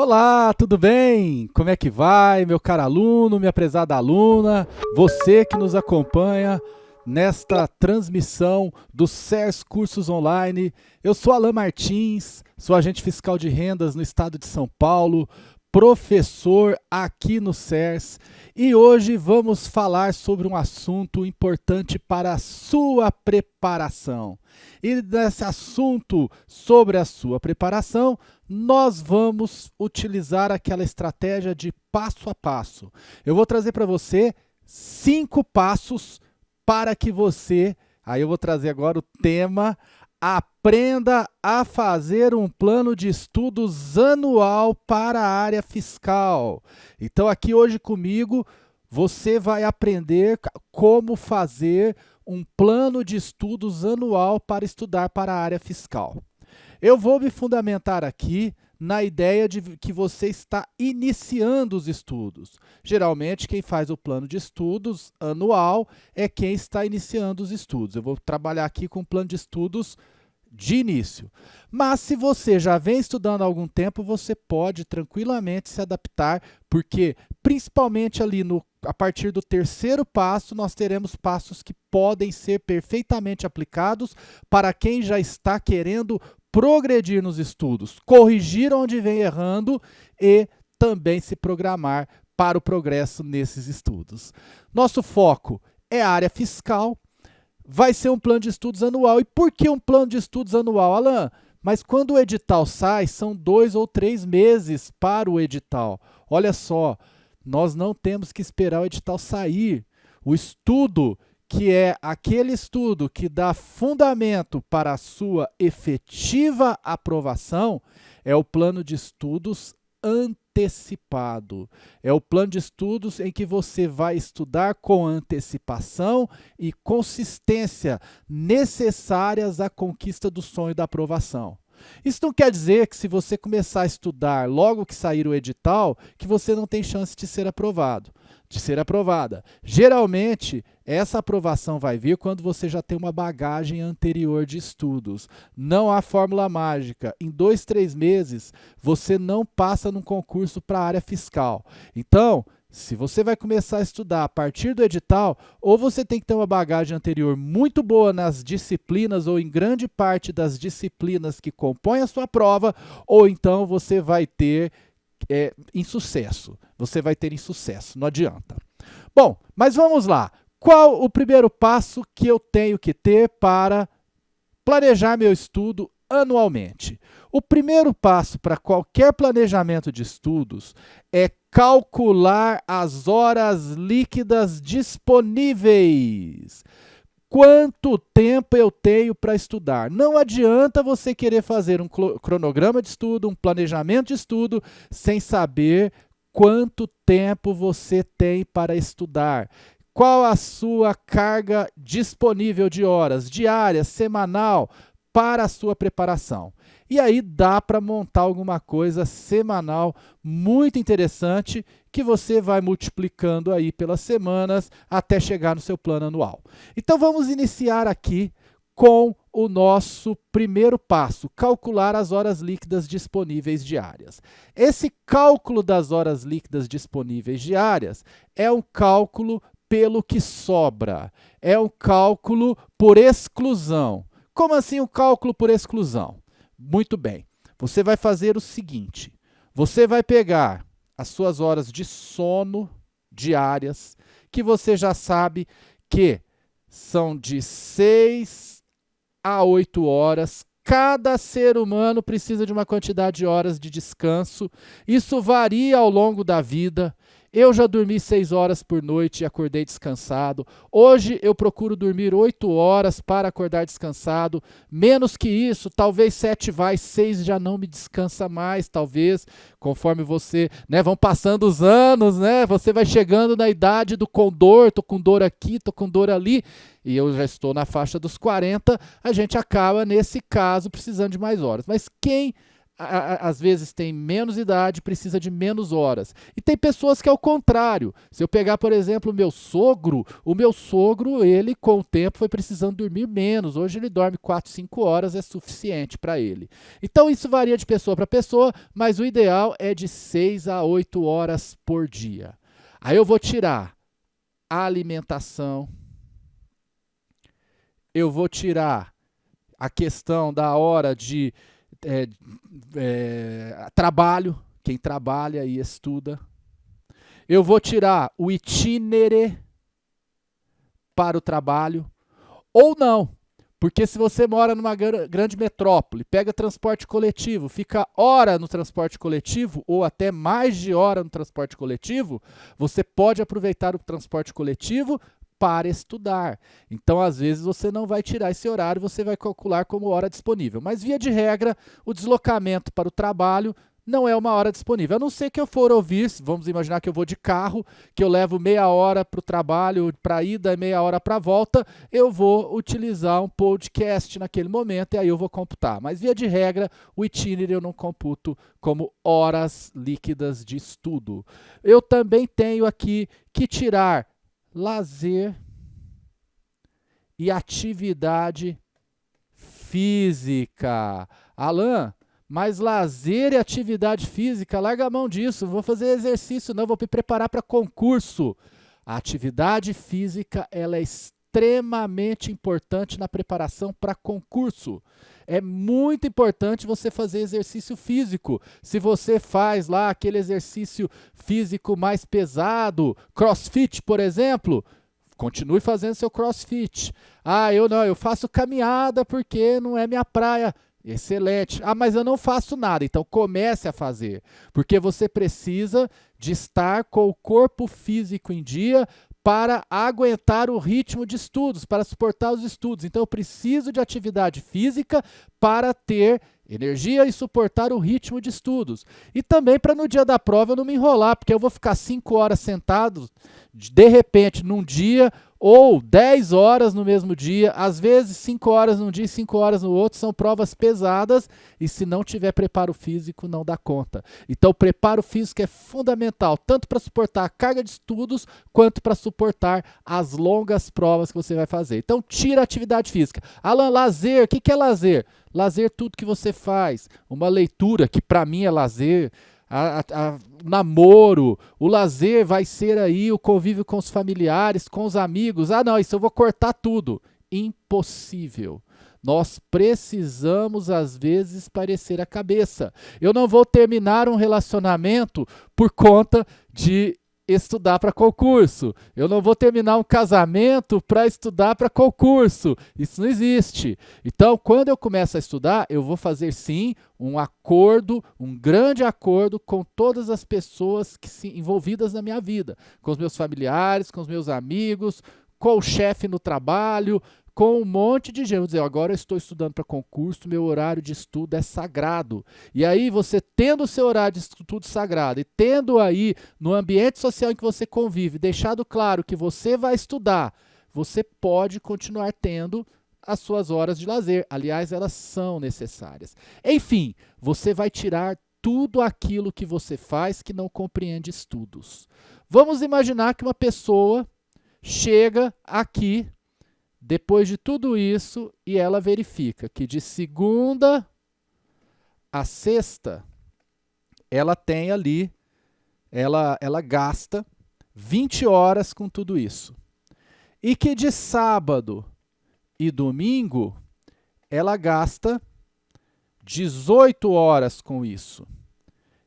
Olá, tudo bem? Como é que vai, meu caro aluno, minha prezada aluna, você que nos acompanha nesta transmissão do CERS Cursos Online. Eu sou Alan Martins, sou agente fiscal de rendas no estado de São Paulo, professor aqui no CERS, e hoje vamos falar sobre um assunto importante para a sua preparação. E nesse assunto sobre a sua preparação, nós vamos utilizar aquela estratégia de passo a passo. Eu vou trazer para você 5 passos para que você, aí eu vou trazer agora o tema, aprenda a fazer um plano de estudos anual para a área fiscal. Então aqui hoje comigo você vai aprender como fazer um plano de estudos anual para estudar para a área fiscal. Eu vou me fundamentar aqui na ideia de que você está iniciando os estudos. Geralmente, quem faz o plano de estudos anual é quem está iniciando os estudos. Eu vou trabalhar aqui com o plano de estudos de início. Mas se você já vem estudando há algum tempo, você pode tranquilamente se adaptar, porque principalmente ali a partir do terceiro passo, nós teremos passos que podem ser perfeitamente aplicados para quem já está querendo progredir nos estudos, corrigir onde vem errando e também se programar para o progresso nesses estudos. Nosso foco é a área fiscal, vai ser um plano de estudos anual. E por que um plano de estudos anual, Alan? Mas quando o edital sai, são 2 ou 3 meses para o edital. Olha só, nós não temos que esperar o edital sair. O estudo, que é aquele estudo que dá fundamento para a sua efetiva aprovação, é o plano de estudos antecipado. É o plano de estudos em que você vai estudar com antecipação e consistência necessárias à conquista do sonho da aprovação. Isso não quer dizer que se você começar a estudar logo que sair o edital, que você não tem chance de ser aprovado, de ser aprovada. Geralmente, essa aprovação vai vir quando você já tem uma bagagem anterior de estudos. Não há fórmula mágica. Em 2, 3 meses, você não passa num concurso para a área fiscal. Então, se você vai começar a estudar a partir do edital, ou você tem que ter uma bagagem anterior muito boa nas disciplinas ou em grande parte das disciplinas que compõem a sua prova, ou então você vai ter insucesso. Você vai ter insucesso, não adianta. Bom, mas vamos lá. Qual o primeiro passo que eu tenho que ter para planejar meu estudo anualmente? O primeiro passo para qualquer planejamento de estudos é calcular as horas líquidas disponíveis. Quanto tempo eu tenho para estudar? Não adianta você querer fazer um cronograma de estudo, um planejamento de estudo, sem saber quanto tempo você tem para estudar. Qual a sua carga disponível de horas, diária, semanal, para a sua preparação? E aí dá para montar alguma coisa semanal muito interessante que você vai multiplicando aí pelas semanas até chegar no seu plano anual. Então vamos iniciar aqui com o nosso primeiro passo, calcular as horas líquidas disponíveis diárias. Esse cálculo das horas líquidas disponíveis diárias é um cálculo pelo que sobra, é um cálculo por exclusão. Como assim um cálculo por exclusão? Muito bem, você vai fazer o seguinte, você vai pegar as suas horas de sono diárias, que você já sabe que são de 6 a 8 horas, cada ser humano precisa de uma quantidade de horas de descanso, isso varia ao longo da vida. Eu já dormi 6 horas por noite e acordei descansado. Hoje eu procuro dormir 8 horas para acordar descansado. Menos que isso, talvez 7 vai, 6 já não me descansa mais, talvez, conforme você, vão passando os anos, você vai chegando na idade do condor, tô com dor aqui, tô com dor ali, e eu já estou na faixa dos 40, a gente acaba, nesse caso, precisando de mais horas. Mas quem às vezes tem menos idade, precisa de menos horas. E tem pessoas que é o contrário. Se eu pegar, por exemplo, o meu sogro, ele com o tempo foi precisando dormir menos. Hoje ele dorme 4, 5 horas, é suficiente para ele. Então isso varia de pessoa para pessoa, mas o ideal é de 6 a 8 horas por dia. Aí eu vou tirar a alimentação, eu vou tirar a questão da hora de trabalho, quem trabalha e estuda. Eu vou tirar o itinerê para o trabalho, ou não, porque se você mora numa grande metrópole, pega transporte coletivo, fica hora no transporte coletivo, ou até mais de hora no transporte coletivo, você pode aproveitar o transporte coletivo para estudar. Então, às vezes, você não vai tirar esse horário, você vai calcular como hora disponível. Mas, via de regra, o deslocamento para o trabalho não é uma hora disponível. A não ser que eu for ouvir, vamos imaginar que eu vou de carro, que eu levo meia hora para o trabalho, para a ida e meia hora para a volta, eu vou utilizar um podcast naquele momento e aí eu vou computar. Mas, via de regra, o itinerário eu não computo como horas líquidas de estudo. Eu também tenho aqui que tirar lazer e atividade física. Alan, mas lazer e atividade física, larga a mão disso, não vou fazer exercício não, vou me preparar para concurso. A atividade física, ela é extremamente importante na preparação para concurso. É muito importante você fazer exercício físico. Se você faz lá aquele exercício físico mais pesado, crossfit, por exemplo, continue fazendo seu crossfit. Ah, eu faço caminhada porque não é minha praia. Excelente. Ah, mas eu não faço nada. Então comece a fazer, porque você precisa de estar com o corpo físico em dia para aguentar o ritmo de estudos, para suportar os estudos. Então eu preciso de atividade física para ter energia e suportar o ritmo de estudos. E também para no dia da prova eu não me enrolar, porque eu vou ficar 5 horas sentado, de repente, num dia, ou 10 horas no mesmo dia, às vezes 5 horas num dia e 5 horas no outro, são provas pesadas, e se não tiver preparo físico, não dá conta. Então o preparo físico é fundamental, tanto para suportar a carga de estudos, quanto para suportar as longas provas que você vai fazer. Então tira a atividade física. Alan, lazer, o que é lazer? Lazer, tudo que você faz. Uma leitura, que para mim é lazer. Namoro, o lazer vai ser aí o convívio com os familiares, com os amigos. Ah, não, isso eu vou cortar tudo. Impossível. Nós precisamos, às vezes, parecer a cabeça. Eu não vou terminar um relacionamento por conta de estudar para concurso. Eu não vou terminar um casamento para estudar para concurso. Isso não existe. Então, quando eu começo a estudar, eu vou fazer sim um acordo, um grande acordo com todas as pessoas envolvidas na minha vida, com os meus familiares, com os meus amigos, com o chefe no trabalho, com um monte de gente. Vou dizer, agora eu estou estudando para concurso, meu horário de estudo é sagrado. E aí você tendo o seu horário de estudo sagrado e tendo aí no ambiente social em que você convive, deixado claro que você vai estudar, você pode continuar tendo as suas horas de lazer. Aliás, elas são necessárias. Enfim, você vai tirar tudo aquilo que você faz que não compreende estudos. Vamos imaginar que uma pessoa chega aqui depois de tudo isso, e ela verifica que de segunda a sexta, ela tem ali, ela gasta 20 horas com tudo isso. E que de sábado e domingo, ela gasta 18 horas com isso.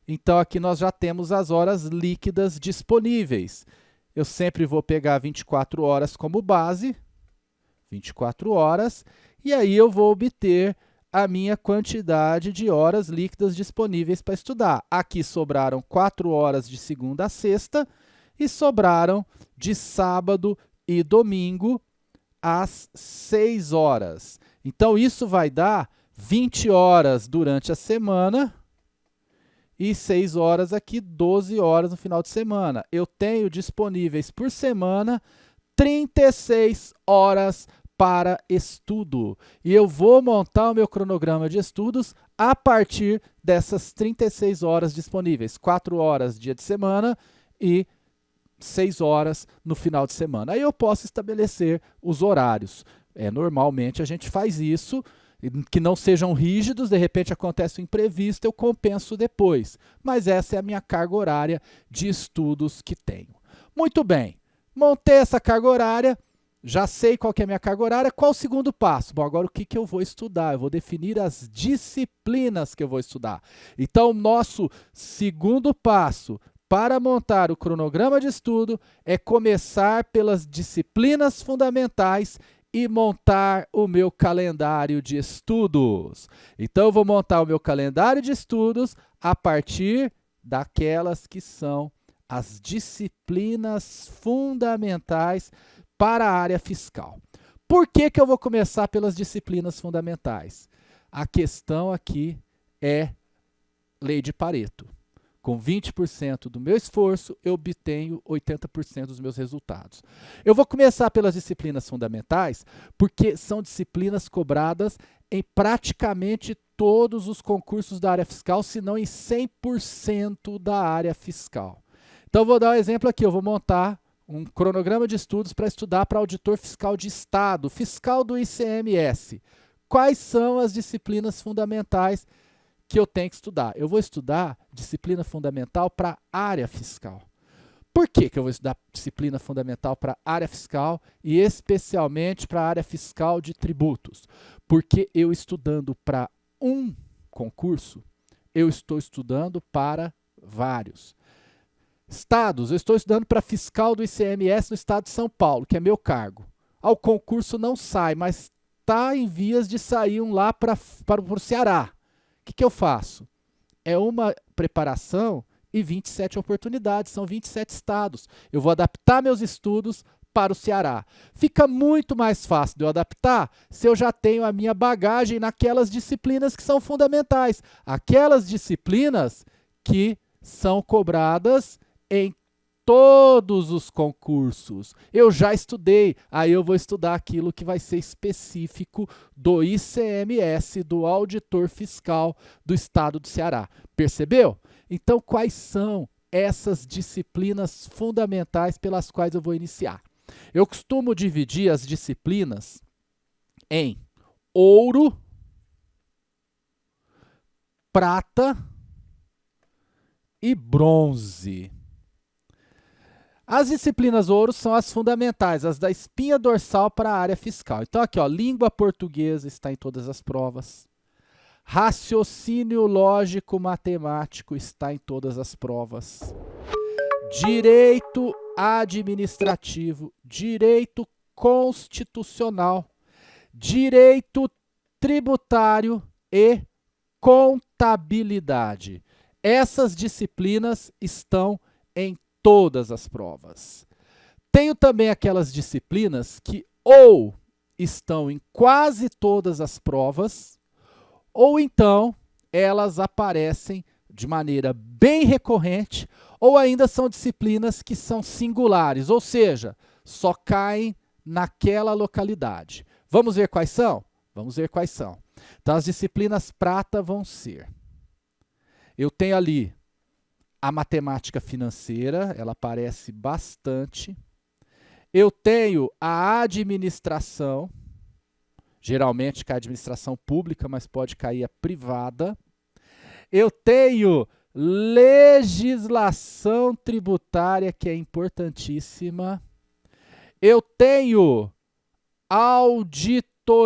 Então, aqui nós já temos as horas líquidas disponíveis. Eu sempre vou pegar 24 horas como base, 24 horas, e aí eu vou obter a minha quantidade de horas líquidas disponíveis para estudar. Aqui sobraram 4 horas de segunda a sexta e sobraram de sábado e domingo às 6 horas. Então, isso vai dar 20 horas durante a semana e 6 horas aqui, 12 horas no final de semana. Eu tenho disponíveis por semana 36 horas para estudo. E eu vou montar o meu cronograma de estudos a partir dessas 36 horas disponíveis, 4 horas dia de semana e 6 horas no final de semana. Aí eu posso estabelecer os horários. Normalmente a gente faz isso, que não sejam rígidos, de repente acontece um imprevisto, eu compenso depois. Mas essa é a minha carga horária de estudos que tenho. Muito bem, montei essa carga horária, já sei qual que é a minha carga horária. Qual o segundo passo? Bom, agora o que eu vou estudar? Eu vou definir as disciplinas que eu vou estudar. Então, nosso segundo passo para montar o cronograma de estudo é começar pelas disciplinas fundamentais e montar o meu calendário de estudos. Então, eu vou montar o meu calendário de estudos a partir daquelas que são as disciplinas fundamentais para a área fiscal. Por que eu vou começar pelas disciplinas fundamentais? A questão aqui é lei de Pareto. Com 20% do meu esforço, eu obtenho 80% dos meus resultados. Eu vou começar pelas disciplinas fundamentais, porque são disciplinas cobradas em praticamente todos os concursos da área fiscal, se não em 100% da área fiscal. Então, vou dar um exemplo aqui. Eu vou montar um cronograma de estudos para estudar para auditor fiscal de Estado, fiscal do ICMS. Quais são as disciplinas fundamentais que eu tenho que estudar? Eu vou estudar disciplina fundamental para a área fiscal. Por que eu vou estudar disciplina fundamental para a área fiscal e especialmente para a área fiscal de tributos? Porque eu estudando para um concurso, eu estou estudando para vários. Estados, eu estou estudando para fiscal do ICMS no estado de São Paulo, que é meu cargo. O concurso não sai, mas está em vias de sair um lá para o Ceará. O que eu faço? É uma preparação e 27 oportunidades, são 27 estados. Eu vou adaptar meus estudos para o Ceará. Fica muito mais fácil de eu adaptar se eu já tenho a minha bagagem naquelas disciplinas que são fundamentais. Aquelas disciplinas que são cobradas em todos os concursos. Eu já estudei, aí eu vou estudar aquilo que vai ser específico do ICMS, do auditor fiscal do estado do Ceará. Percebeu? Então, quais são essas disciplinas fundamentais pelas quais eu vou iniciar? Eu costumo dividir as disciplinas em ouro, prata e bronze. As disciplinas ouro são as fundamentais, as da espinha dorsal para a área fiscal. Então, aqui, ó, língua portuguesa está em todas as provas. Raciocínio lógico matemático está em todas as provas. Direito administrativo, direito constitucional, direito tributário e contabilidade. Essas disciplinas estão em todas as provas. Tenho também aquelas disciplinas que ou estão em quase todas as provas, ou então elas aparecem de maneira bem recorrente, ou ainda são disciplinas que são singulares, ou seja, só caem naquela localidade. Vamos ver quais são? Vamos ver quais são. Então, as disciplinas prata vão ser: eu tenho ali a matemática financeira, ela aparece bastante. Eu tenho a administração, geralmente cai a administração pública, mas pode cair a privada. Eu tenho legislação tributária, que é importantíssima. Eu tenho auditoria.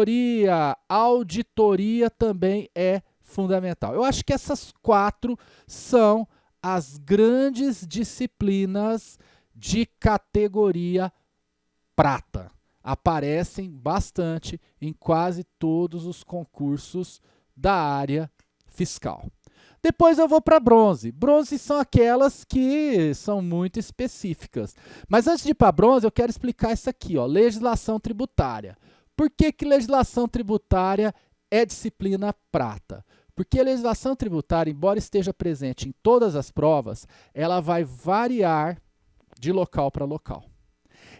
Auditoria também é fundamental. Eu acho que essas 4 são as grandes disciplinas de categoria prata. Aparecem bastante em quase todos os concursos da área fiscal. Depois eu vou para bronze. Bronze são aquelas que são muito específicas. Mas antes de ir para bronze, eu quero explicar isso aqui, ó, legislação tributária. Por que legislação tributária é disciplina prata? Porque a legislação tributária, embora esteja presente em todas as provas, ela vai variar de local para local.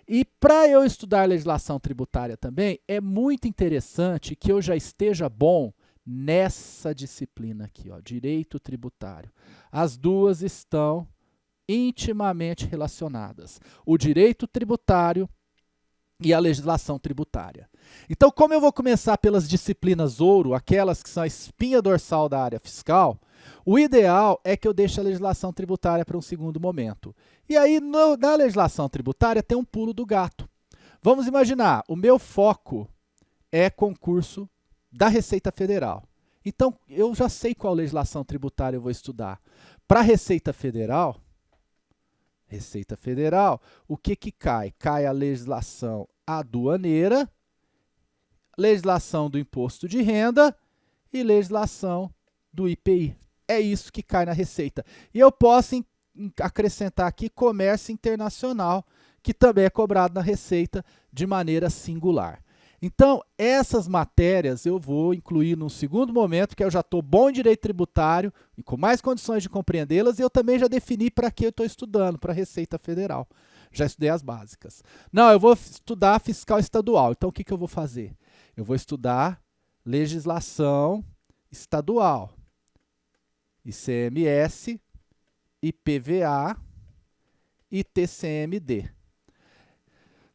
E para eu estudar legislação tributária também, é muito interessante que eu já esteja bom nessa disciplina aqui, ó, direito tributário. As duas estão intimamente relacionadas. O direito tributário e a legislação tributária. Então, como eu vou começar pelas disciplinas ouro, aquelas que são a espinha dorsal da área fiscal, o ideal é que eu deixe a legislação tributária para um segundo momento. E aí, na legislação tributária, tem um pulo do gato. Vamos imaginar, o meu foco é concurso da Receita Federal. Então, eu já sei qual legislação tributária eu vou estudar. Para a Receita Federal, o que cai? Cai a legislação aduaneira, legislação do imposto de renda e legislação do IPI. É isso que cai na Receita. E eu posso acrescentar aqui comércio internacional, que também é cobrado na Receita de maneira singular. Então, essas matérias eu vou incluir num segundo momento, que eu já estou bom em direito tributário e com mais condições de compreendê-las, e eu também já defini para que eu estou estudando, para a Receita Federal. Já estudei as básicas. Não, eu vou estudar fiscal estadual. Então, o que eu vou fazer? Eu vou estudar legislação estadual, ICMS, IPVA e TCMD.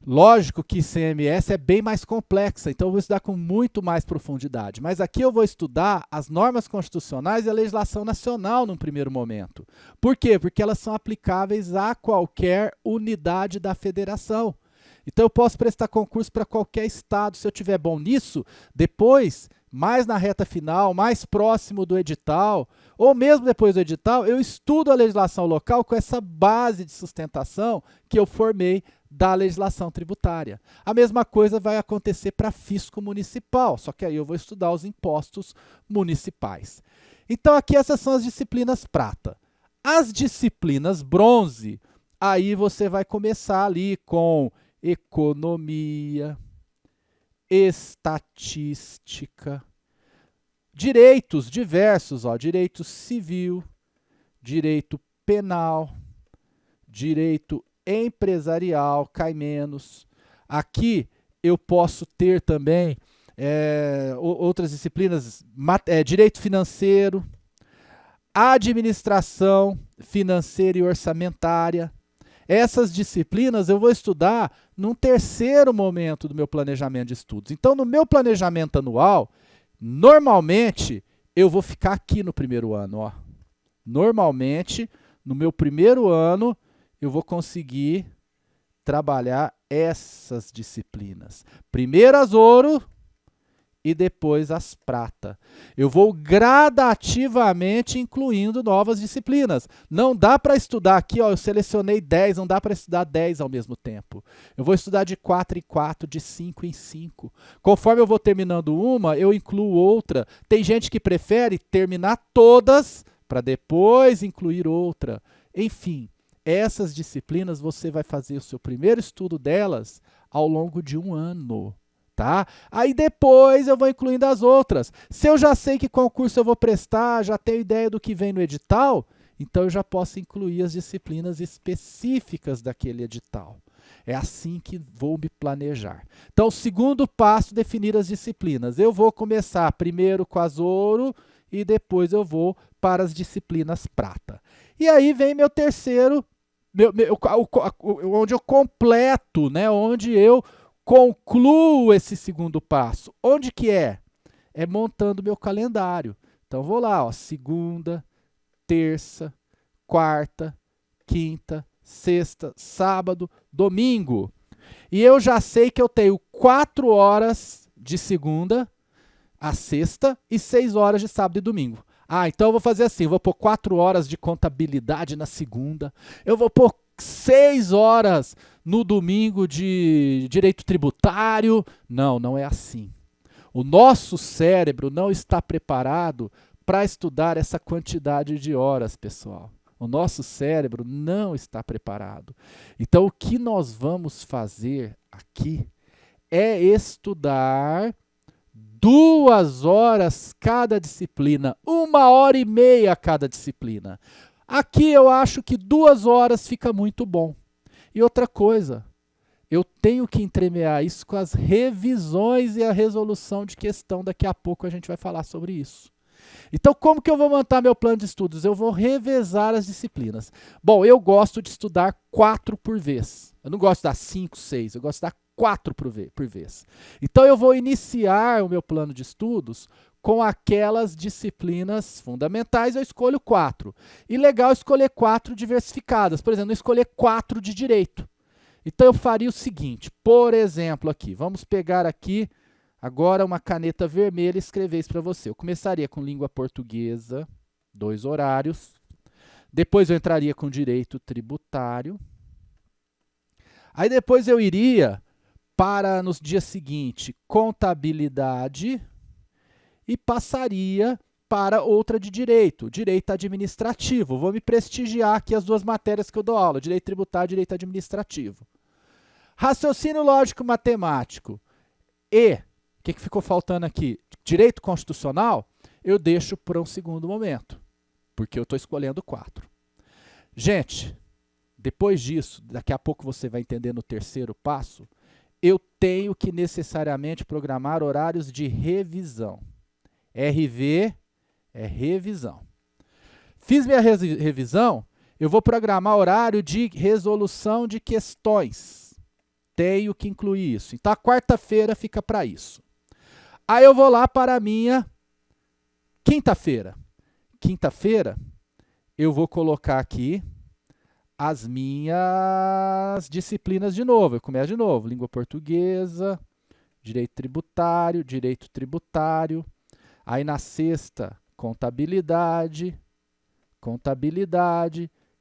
Lógico que ICMS é bem mais complexa, então eu vou estudar com muito mais profundidade. Mas aqui eu vou estudar as normas constitucionais e a legislação nacional num primeiro momento. Por quê? Porque elas são aplicáveis a qualquer unidade da federação. Então eu posso prestar concurso para qualquer estado. Se eu tiver bom nisso, depois, mais na reta final, mais próximo do edital, ou mesmo depois do edital, eu estudo a legislação local com essa base de sustentação que eu formei da legislação tributária. A mesma coisa vai acontecer para fisco municipal, só que aí eu vou estudar os impostos municipais. Então aqui essas são as disciplinas prata. As disciplinas bronze, aí você vai começar ali com economia, estatística, direitos diversos, ó, direito civil, direito penal, direito empresarial, cai menos. Aqui eu posso ter também outras disciplinas, direito financeiro, administração financeira e orçamentária. Essas disciplinas eu vou estudar num terceiro momento do meu planejamento de estudos. Então, no meu planejamento anual, normalmente eu vou ficar aqui no primeiro ano. Ó. Normalmente, no meu primeiro ano, eu vou conseguir trabalhar essas disciplinas. Primeiro as ouro e depois as prata. Eu vou gradativamente incluindo novas disciplinas. Não dá para estudar aqui, ó, eu selecionei 10, não dá para estudar 10 ao mesmo tempo. Eu vou estudar de 4 em 4, de 5 em 5. Conforme eu vou terminando uma, eu incluo outra. Tem gente que prefere terminar todas para depois incluir outra. Enfim, essas disciplinas você vai fazer o seu primeiro estudo delas ao longo de um ano. Tá? Aí depois eu vou incluindo as outras. Se eu já sei que concurso eu vou prestar, já tenho ideia do que vem no edital, então eu já posso incluir as disciplinas específicas daquele edital. É assim que vou me planejar. Então, o segundo passo, definir as disciplinas. Eu vou começar primeiro com as ouro e depois eu vou para as disciplinas prata. E aí vem meu terceiro, onde eu completo, né? Onde eu concluo esse segundo passo. Onde que é? É montando meu calendário. Então, vou lá, ó, segunda, terça, quarta, quinta, sexta, sábado, domingo. E eu já sei que eu tenho 4 horas de segunda a sexta e 6 horas de sábado e domingo. Ah, então eu vou fazer assim, eu vou pôr 4 horas de contabilidade na segunda, eu vou pôr 6 horas no domingo de direito tributário. Não, não é assim. O nosso cérebro não está preparado para estudar essa quantidade de horas, pessoal. O nosso cérebro não está preparado. Então, o que nós vamos fazer aqui é estudar 2 horas cada disciplina, 1h30 cada disciplina. Aqui eu acho que 2 horas fica muito bom. E outra coisa, eu tenho que entremear isso com as revisões e a resolução de questão. Daqui a pouco a gente vai falar sobre isso. Então, como que eu vou montar meu plano de estudos? Eu vou revezar as disciplinas. Bom, eu gosto de estudar 4 por vez. Eu não gosto de dar 5, 6, eu gosto de dar 4 por vez. Então, eu vou iniciar o meu plano de estudos com aquelas disciplinas fundamentais, eu escolho 4. E legal escolher 4 diversificadas. Por exemplo, não escolher 4 de direito. Então, eu faria o seguinte, por exemplo, aqui, vamos pegar aqui agora uma caneta vermelha e escrever isso para você. Eu começaria com língua portuguesa, 2 horários. Depois eu entraria com direito tributário. Aí depois eu iria para, nos dias seguintes, contabilidade e passaria para outra de direito, direito administrativo. Vou me prestigiar aqui as 2 matérias que eu dou aula, direito tributário e direito administrativo. Raciocínio lógico matemático e, o que ficou faltando aqui? Direito constitucional, eu deixo para um segundo momento, porque eu estou escolhendo 4. Gente, depois disso, daqui a pouco você vai entender no terceiro passo, eu tenho que necessariamente programar horários de revisão. RV é revisão. Fiz minha revisão, eu vou programar horário de resolução de questões. Tenho que incluir isso. Então, a quarta-feira fica para isso. Aí eu vou lá para a minha quinta-feira. Quinta-feira, eu vou colocar aqui as minhas disciplinas de novo. Eu começo de novo. Língua portuguesa, direito tributário. Aí na sexta, contabilidade,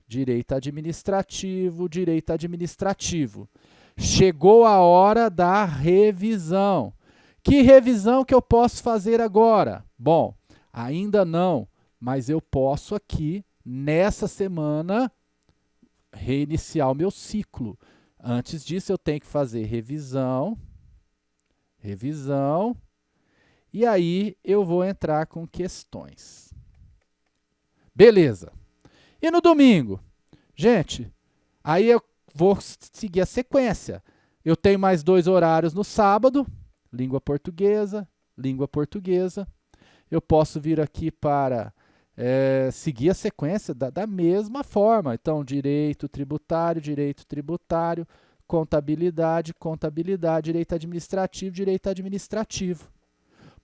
direito administrativo. Chegou a hora da revisão. Que revisão que eu posso fazer agora? Bom, ainda não, mas eu posso aqui, nessa semana, reiniciar o meu ciclo. Antes disso, eu tenho que fazer revisão, e aí eu vou entrar com questões. Beleza. E no domingo? Gente, aí eu vou seguir a sequência. Eu tenho mais 2 horários no sábado, língua portuguesa. Eu posso vir aqui para seguir a sequência da mesma forma. Então, direito tributário, contabilidade, direito administrativo.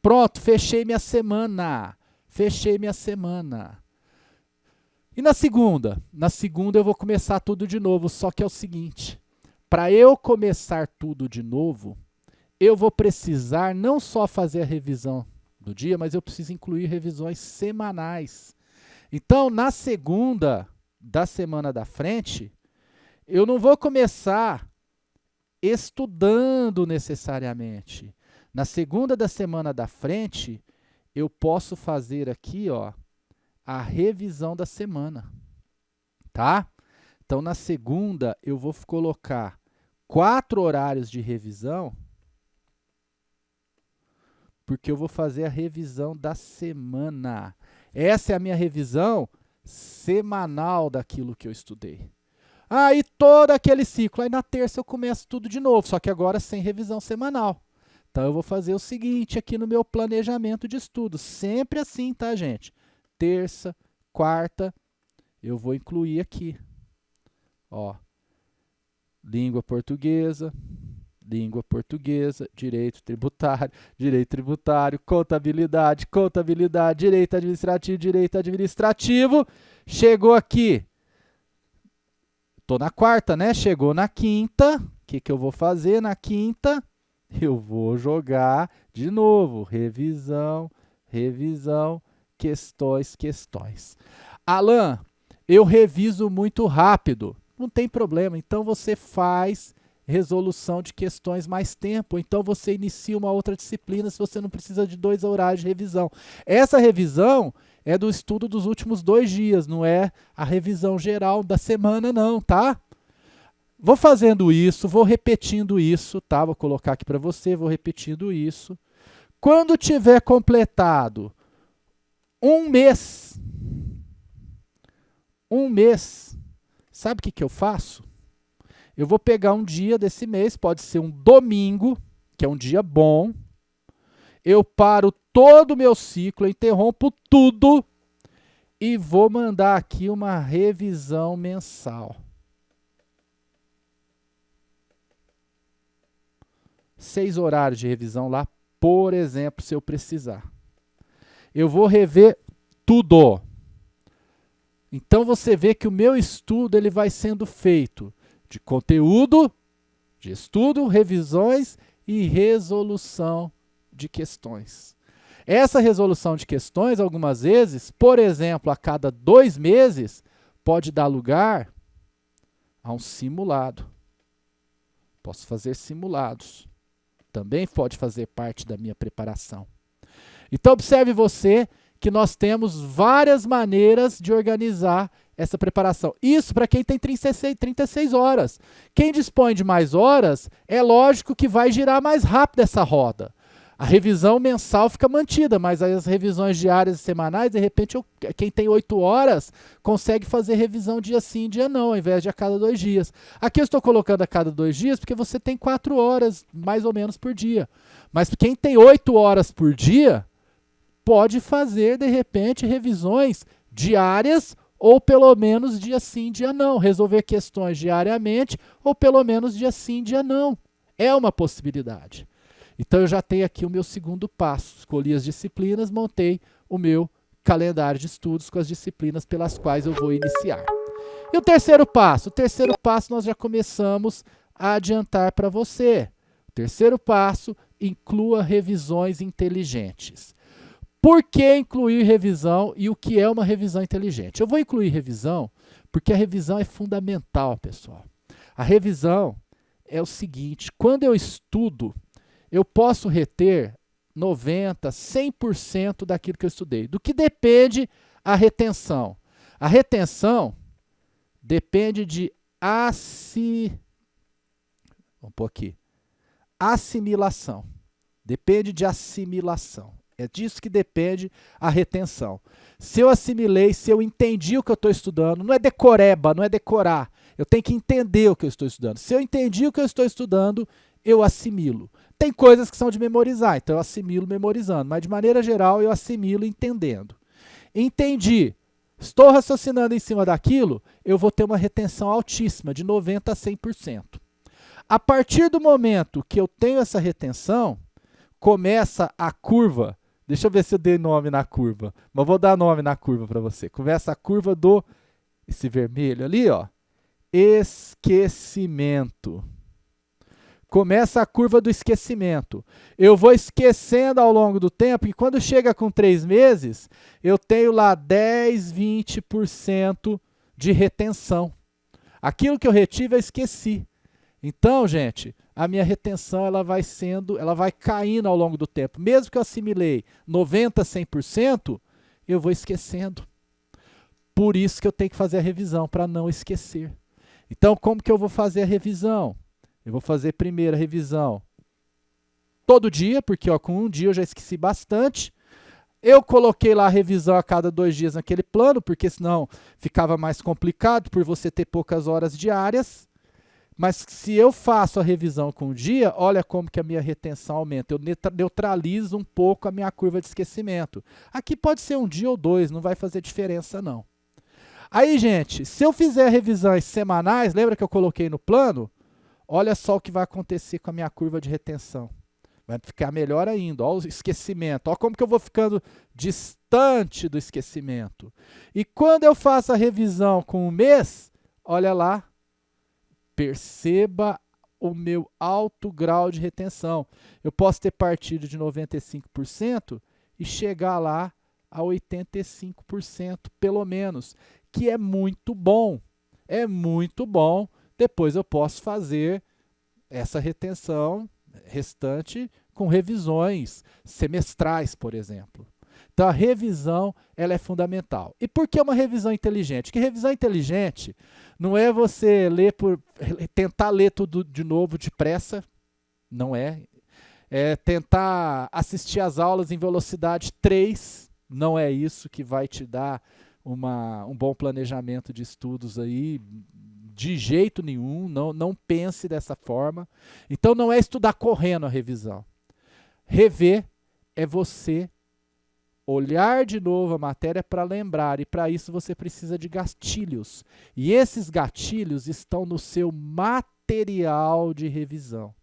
Pronto, fechei minha semana. E na segunda? Na segunda eu vou começar tudo de novo, só que é o seguinte, para eu começar tudo de novo, eu vou precisar não só fazer a revisão do dia, mas eu preciso incluir revisões semanais. Então, na segunda da semana da frente, eu não vou começar estudando necessariamente. Na segunda da semana da frente, eu posso fazer aqui, ó, a revisão da semana, tá? Então, na segunda, eu vou colocar 4 horários de revisão, porque eu vou fazer a revisão da semana. Essa é a minha revisão semanal daquilo que eu estudei. Aí, todo aquele ciclo. Aí, na terça, eu começo tudo de novo, só que agora sem revisão semanal. Então, eu vou fazer o seguinte aqui no meu planejamento de estudo. Sempre assim, tá, gente? Terça, quarta, eu vou incluir aqui. Ó, língua portuguesa, direito tributário, contabilidade, direito administrativo. Chegou aqui. Estou na quarta, né? Chegou na quinta. O que eu vou fazer na quinta? Eu vou jogar de novo. Revisão, questões. Alan, eu reviso muito rápido. Não tem problema. Então, você faz resolução de questões mais tempo. Então, você inicia uma outra disciplina se você não precisa de 2 horários de revisão. Essa revisão é do estudo dos últimos 2 dias, não é a revisão geral da semana, não, tá? Vou fazendo isso, vou repetindo isso, tá? Vou colocar aqui para você, vou repetindo isso. Quando tiver completado um mês, sabe o que eu faço? Eu vou pegar um dia desse mês, pode ser um domingo, que é um dia bom. Eu paro todo o meu ciclo, eu interrompo tudo e vou mandar aqui uma revisão mensal. 6 horários de revisão lá, por exemplo, se eu precisar. Eu vou rever tudo. Então você vê que o meu estudo ele vai sendo feito de conteúdo, de estudo, revisões e resolução de questões. Essa resolução de questões, algumas vezes, por exemplo, a cada 2 meses, pode dar lugar a um simulado. Posso fazer simulados. Também pode fazer parte da minha preparação. Então, observe você que nós temos várias maneiras de organizar essa preparação. Isso para quem tem 36 horas. Quem dispõe de mais horas, é lógico que vai girar mais rápido essa roda. A revisão mensal fica mantida, mas as revisões diárias e semanais, de repente, quem tem 8 horas consegue fazer revisão dia sim, dia não, ao invés de a cada 2 dias. Aqui eu estou colocando a cada 2 dias porque você tem 4 horas, mais ou menos, por dia. Mas quem tem 8 horas por dia, pode fazer, de repente, revisões diárias ou pelo menos dia sim, dia não. Resolver questões diariamente ou pelo menos dia sim, dia não. É uma possibilidade. Então, eu já tenho aqui o meu segundo passo. Escolhi as disciplinas, montei o meu calendário de estudos com as disciplinas pelas quais eu vou iniciar. E o terceiro passo? O terceiro passo nós já começamos a adiantar para você. O terceiro passo, inclua revisões inteligentes. Por que incluir revisão e o que é uma revisão inteligente? Eu vou incluir revisão porque a revisão é fundamental, pessoal. A revisão é o seguinte, quando eu estudo, eu posso reter 90%, 100% daquilo que eu estudei. Do que depende a retenção? A retenção depende de vamos pôr aqui, assimilação. Depende de assimilação. É disso que depende a retenção. Se eu assimilei, se eu entendi o que eu estou estudando, não é decoreba, não é decorar. Eu tenho que entender o que eu estou estudando. Se eu entendi o que eu estou estudando, eu assimilo. Tem coisas que são de memorizar, então eu assimilo memorizando, mas de maneira geral eu assimilo entendendo. Entendi, estou raciocinando em cima daquilo, eu vou ter uma retenção altíssima, de 90% a 100%. A partir do momento que eu tenho essa retenção, começa a curva, deixa eu ver se eu dei nome na curva, mas vou dar nome na curva para você. Começa a curva do, esse vermelho ali, ó, esquecimento. Começa a curva do esquecimento. Eu vou esquecendo ao longo do tempo e quando chega com 3 meses, eu tenho lá 10, 20% de retenção. Aquilo que eu retive, eu esqueci. Então, gente, a minha retenção ela vai caindo ao longo do tempo. Mesmo que eu assimilei 90%, 100%, eu vou esquecendo. Por isso que eu tenho que fazer a revisão, para não esquecer. Então, como que eu vou fazer a revisão? Eu vou fazer primeiro a revisão todo dia, porque ó, com um dia eu já esqueci bastante. Eu coloquei lá a revisão a cada 2 dias naquele plano, porque senão ficava mais complicado por você ter poucas horas diárias. Mas se eu faço a revisão com um dia, olha como que a minha retenção aumenta. Eu neutralizo um pouco a minha curva de esquecimento. Aqui pode ser um dia ou 2, não vai fazer diferença não. Aí, gente, se eu fizer revisões semanais, lembra que eu coloquei no plano? Olha só o que vai acontecer com a minha curva de retenção. Vai ficar melhor ainda. Olha o esquecimento. Olha como que eu vou ficando distante do esquecimento. E quando eu faço a revisão com um mês, olha lá, perceba o meu alto grau de retenção. Eu posso ter partido de 95% e chegar lá a 85%, pelo menos, que é muito bom. É muito bom. Depois eu posso fazer essa retenção restante com revisões semestrais, por exemplo. Então, a revisão ela é fundamental. E por que uma revisão inteligente? Porque revisão inteligente não é você tentar ler tudo de novo depressa, não é. É tentar assistir às aulas em velocidade 3, não é isso que vai te dar um bom planejamento de estudos aí, De jeito nenhum, não pense dessa forma. Então não é estudar correndo a revisão. Rever é você olhar de novo a matéria para lembrar, e para isso você precisa de gatilhos. E esses gatilhos estão no seu material de revisão.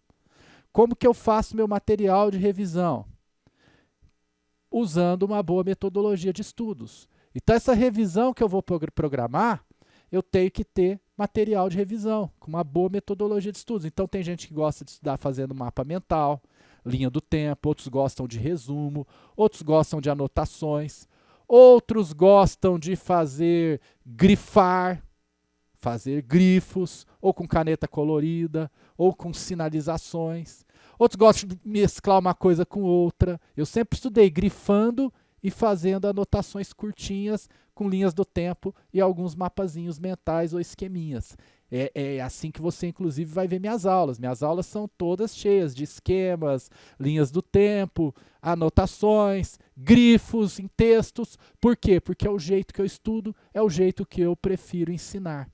Como que eu faço meu material de revisão? Usando uma boa metodologia de estudos. Então essa revisão que eu vou programar, eu tenho que ter material de revisão, com uma boa metodologia de estudos. Então tem gente que gosta de estudar fazendo mapa mental, linha do tempo, outros gostam de resumo, outros gostam de anotações, outros gostam de fazer grifos, ou com caneta colorida, ou com sinalizações. Outros gostam de mesclar uma coisa com outra. Eu sempre estudei grifando e fazendo anotações curtinhas com linhas do tempo e alguns mapazinhos mentais ou esqueminhas. É assim que você, inclusive, vai ver minhas aulas. Minhas aulas são todas cheias de esquemas, linhas do tempo, anotações, grifos em textos. Por quê? Porque é o jeito que eu estudo, é o jeito que eu prefiro ensinar.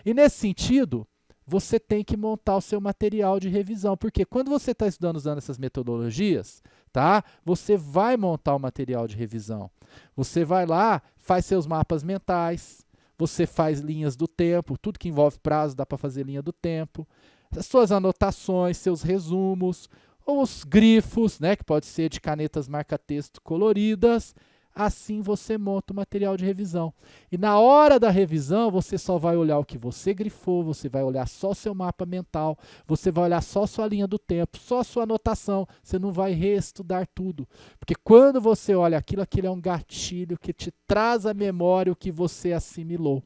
E nesse sentido, você tem que montar o seu material de revisão, porque quando você está estudando usando essas metodologias, tá? Você vai montar o material de revisão. Você vai lá, faz seus mapas mentais, você faz linhas do tempo, tudo que envolve prazo dá para fazer linha do tempo, as suas anotações, seus resumos, ou os grifos, né, que pode ser de canetas marca-texto coloridas. Assim você monta o material de revisão. E na hora da revisão, você só vai olhar o que você grifou, você vai olhar só o seu mapa mental, você vai olhar só a sua linha do tempo, só a sua anotação. Você não vai reestudar tudo. Porque quando você olha aquilo, aquilo é um gatilho que te traz à memória o que você assimilou.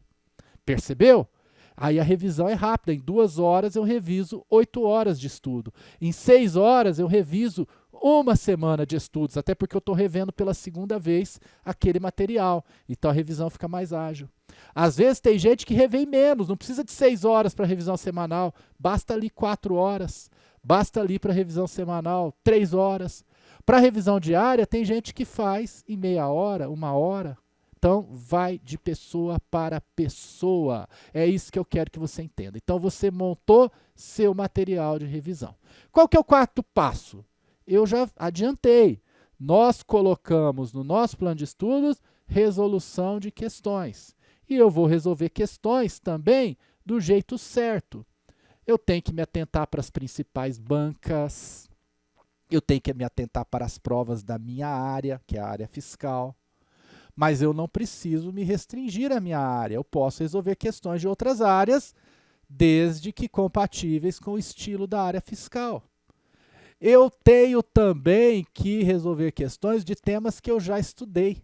Percebeu? Aí a revisão é rápida. Em 2 horas eu reviso 8 horas de estudo. Em 6 horas eu reviso 1 semana de estudos, até porque eu estou revendo pela 2ª vez aquele material. Então a revisão fica mais ágil. Às vezes tem gente que revê menos, não precisa de 6 horas para revisão semanal, basta ali 4 horas, basta ali para revisão semanal 3 horas. Para revisão diária tem gente que faz em meia hora, 1 hora. Então, vai de pessoa para pessoa. É isso que eu quero que você entenda. Então, você montou seu material de revisão. Qual que é o 4º passo? Eu já adiantei. Nós colocamos no nosso plano de estudos resolução de questões. E eu vou resolver questões também do jeito certo. Eu tenho que me atentar para as principais bancas. Eu tenho que me atentar para as provas da minha área, que é a área fiscal. Mas eu não preciso me restringir à minha área. Eu posso resolver questões de outras áreas, desde que compatíveis com o estilo da área fiscal. Eu tenho também que resolver questões de temas que eu já estudei.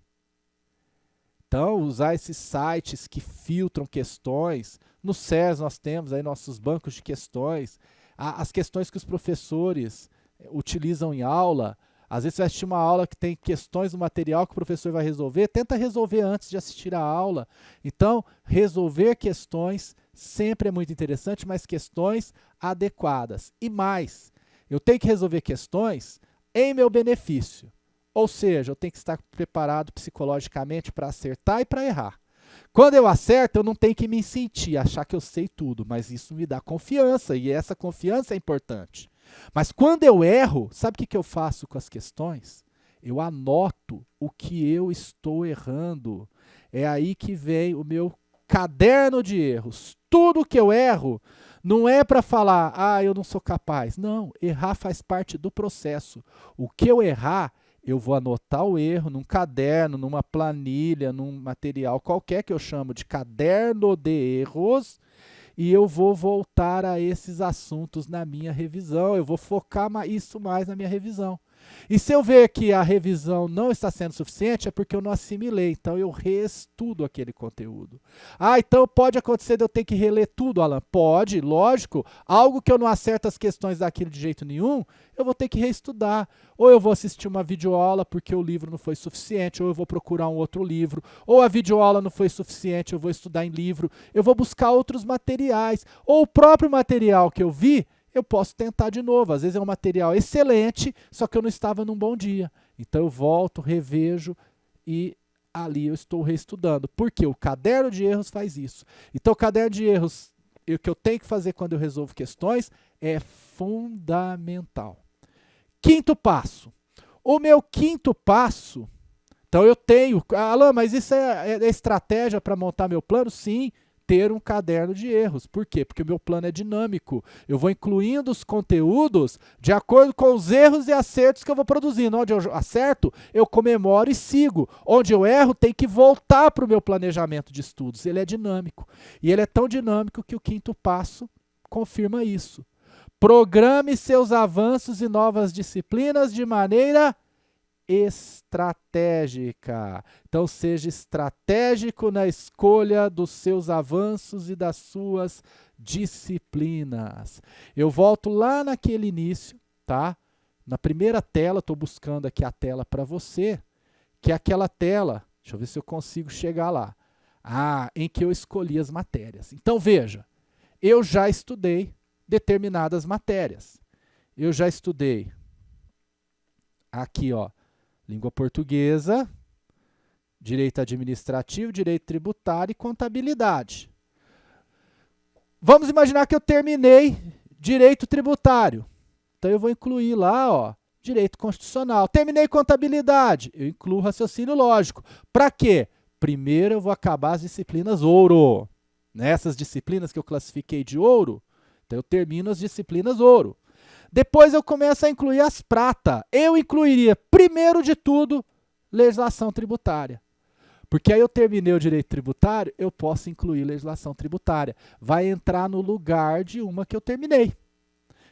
Então, usar esses sites que filtram questões. No SES nós temos aí nossos bancos de questões. As questões que os professores utilizam em aula. Às vezes você vai assistir uma aula que tem questões do material que o professor vai resolver, tenta resolver antes de assistir a aula. Então, resolver questões sempre é muito interessante, mas questões adequadas. E mais, eu tenho que resolver questões em meu benefício. Ou seja, eu tenho que estar preparado psicologicamente para acertar e para errar. Quando eu acerto, eu não tenho que me sentir, achar que eu sei tudo, mas isso me dá confiança, e essa confiança é importante. Mas quando eu erro, sabe o que eu faço com as questões? Eu anoto o que eu estou errando. É aí que vem o meu caderno de erros. Tudo que eu erro não é para falar, eu não sou capaz. Não, errar faz parte do processo. O que eu errar, eu vou anotar o erro num caderno, numa planilha, num material qualquer que eu chamo de caderno de erros, e eu vou voltar a esses assuntos na minha revisão. Eu vou focar isso mais na minha revisão. E se eu ver que a revisão não está sendo suficiente, é porque eu não assimilei. Então, eu reestudo aquele conteúdo. Então pode acontecer de eu ter que reler tudo, Alan? Pode, lógico. Algo que eu não acerto as questões daquilo de jeito nenhum, eu vou ter que reestudar. Ou eu vou assistir uma videoaula porque o livro não foi suficiente, ou eu vou procurar um outro livro. Ou a videoaula não foi suficiente, eu vou estudar em livro. Eu vou buscar outros materiais. Ou o próprio material que eu vi, eu posso tentar de novo. Às vezes é um material excelente, só que eu não estava num bom dia. Então eu volto, revejo e ali eu estou reestudando. Por quê? O caderno de erros faz isso. Então o caderno de erros, e o que eu tenho que fazer quando eu resolvo questões é fundamental. Quinto passo. O meu quinto passo, então eu tenho, Alan, mas isso é estratégia para montar meu plano? Sim, ter um caderno de erros. Por quê? Porque o meu plano é dinâmico. Eu vou incluindo os conteúdos de acordo com os erros e acertos que eu vou produzindo. Onde eu acerto, eu comemoro e sigo. Onde eu erro, tem que voltar para o meu planejamento de estudos. Ele é dinâmico. E ele é tão dinâmico que o quinto passo confirma isso. Programe seus avanços e novas disciplinas de maneira estratégica. Então, seja estratégico na escolha dos seus avanços e das suas disciplinas. Eu volto lá naquele início, tá? Na primeira tela, estou buscando aqui a tela para você, que é aquela tela, deixa eu ver se eu consigo chegar lá, em que eu escolhi as matérias. Então, veja, eu já estudei determinadas matérias. Eu já estudei aqui, ó, língua portuguesa, direito administrativo, direito tributário e contabilidade. Vamos imaginar que eu terminei direito tributário. Então eu vou incluir lá, ó, direito constitucional. Terminei contabilidade, eu incluo raciocínio lógico. Para quê? Primeiro eu vou acabar as disciplinas ouro. Nessas disciplinas que eu classifiquei de ouro, então eu termino as disciplinas ouro. Depois eu começo a incluir as prata. Eu incluiria, primeiro de tudo, legislação tributária. Porque aí eu terminei o direito tributário, eu posso incluir legislação tributária. Vai entrar no lugar de uma que eu terminei.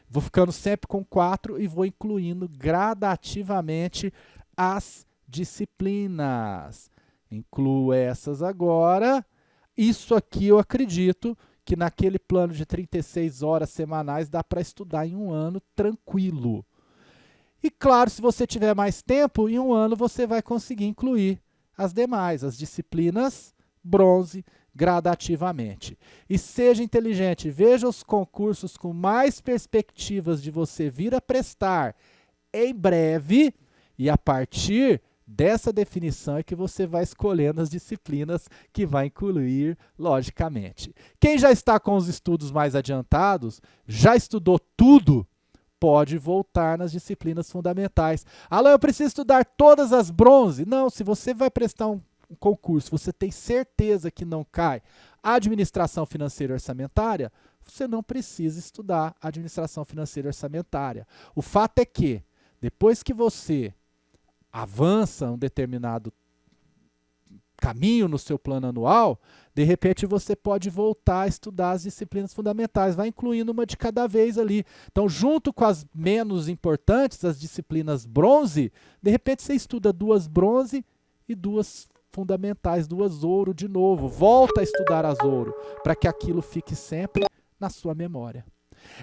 Vou ficando sempre com 4 e vou incluindo gradativamente as disciplinas. Incluo essas agora. Isso aqui eu acredito que naquele plano de 36 horas semanais dá para estudar em um ano tranquilo. E claro, se você tiver mais tempo, em um ano você vai conseguir incluir as demais, as disciplinas bronze, gradativamente. E seja inteligente, veja os concursos com mais perspectivas de você vir a prestar em breve, e a partir dessa definição é que você vai escolhendo as disciplinas que vai incluir logicamente. Quem já está com os estudos mais adiantados, já estudou tudo, pode voltar nas disciplinas fundamentais. Alan, eu preciso estudar todas as bronze? Não, se você vai prestar um concurso, você tem certeza que não cai administração financeira e orçamentária, você não precisa estudar administração financeira e orçamentária. O fato é que, depois que você avança um determinado caminho no seu plano anual, de repente você pode voltar a estudar as disciplinas fundamentais, vai incluindo uma de cada vez ali. Então, junto com as menos importantes, as disciplinas bronze, de repente você estuda 2 bronze e 2 fundamentais, 2 ouro de novo. Volta a estudar as ouro, para que aquilo fique sempre na sua memória.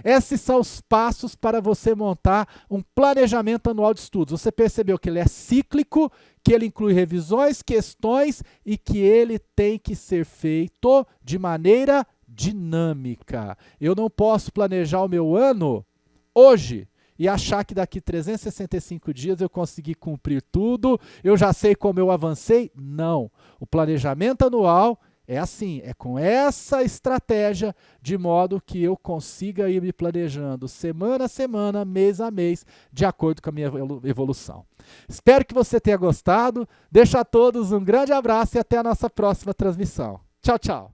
Esses são os passos para você montar um planejamento anual de estudos. Você percebeu que ele é cíclico, que ele inclui revisões, questões e que ele tem que ser feito de maneira dinâmica. Eu não posso planejar o meu ano hoje e achar que daqui 365 dias eu consegui cumprir tudo, eu já sei como eu avancei. Não. O planejamento anual é assim, é com essa estratégia, de modo que eu consiga ir me planejando semana a semana, mês a mês, de acordo com a minha evolução. Espero que você tenha gostado. Deixo a todos um grande abraço e até a nossa próxima transmissão. Tchau, tchau.